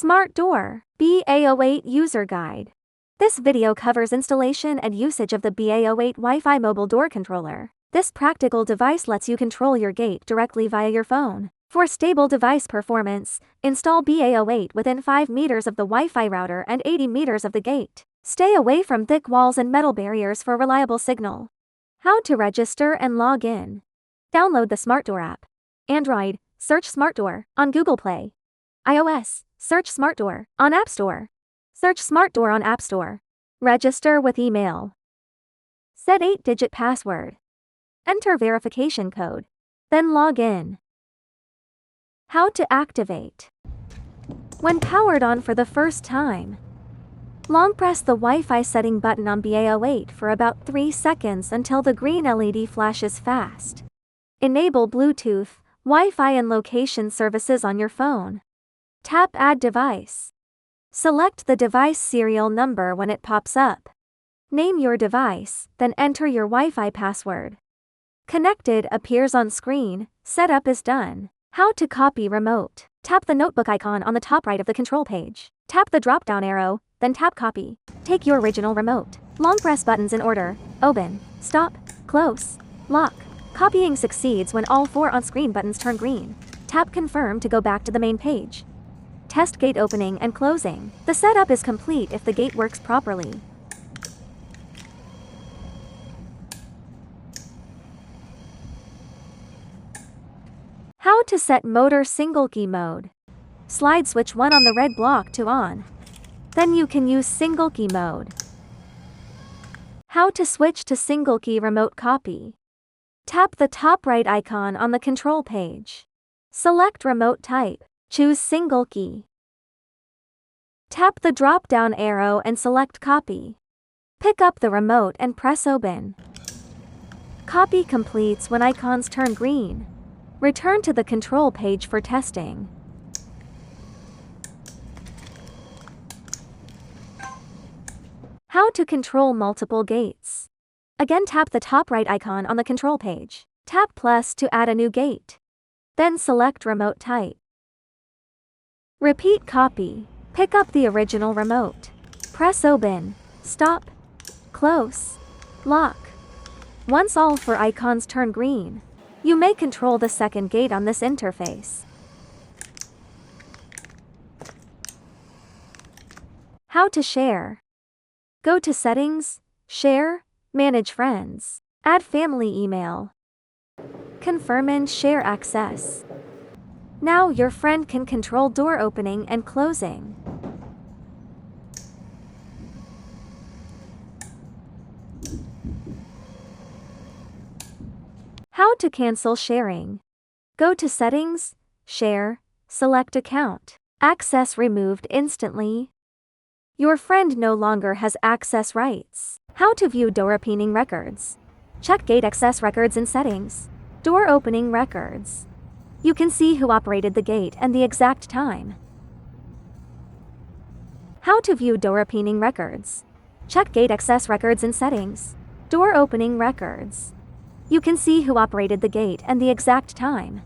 SmartDoor BA08 User Guide. This video covers installation and usage of the BA08 Wi-Fi mobile door controller. This practical device lets you control your gate directly via your phone. For stable device performance, install BA08 within 5 meters of the Wi-Fi router and 80 meters of the gate. Stay away from thick walls and metal barriers for reliable signal. How to register and log in. Download the SmartDoor app. Android, search SmartDoor on Google Play. iOS, search SmartDoor on App Store. Search SmartDoor on App Store. Register with email. Set 8-digit password. Enter verification code. Then log in. How to activate. When powered on for the first time, long press the Wi-Fi setting button on BA08 for about 3 seconds until the green LED flashes fast. Enable Bluetooth, Wi-Fi and location services on your phone. Tap Add Device. Select the device serial number when it pops up. Name your device, then enter your Wi-Fi password. Connected appears on screen, setup is done. How to copy remote. Tap the notebook icon on the top right of the control page. Tap the drop-down arrow, then tap Copy. Take your original remote. Long press buttons in order: Open, Stop, Close, Lock. Copying succeeds when all 4 on-screen buttons turn green. Tap Confirm to go back to the main page. Test gate opening and closing. The setup is complete if the gate works properly. How to set motor single key mode. Slide switch 1 on the red block to on. Then you can use single key mode. How to switch to single key remote copy. Tap the top right icon on the control page. Select remote type. Choose single key. Tap the drop-down arrow and select Copy. Pick up the remote and press Open. Copy completes when icons turn green. Return to the control page for testing. How to control multiple gates. Again, tap the top right icon on the control page. Tap plus to add a new gate. Then select remote type. Repeat copy. Pick up the original remote. Press Open, Stop, Close, Lock. Once all 4 icons turn green, you may control the second gate on this interface. How to share. Go to Settings, Share, Manage Friends, Add Family Email. Confirm and share access. Now your friend can control door opening and closing. How to cancel sharing. Go to Settings, Share, select Account. Access removed instantly. Your friend no longer has access rights. How to view door opening records. Check gate access records in Settings. Door opening records. You can see who operated the gate and the exact time. How to view door opening records. Check gate access records in Settings. Door opening records. You can see who operated the gate and the exact time.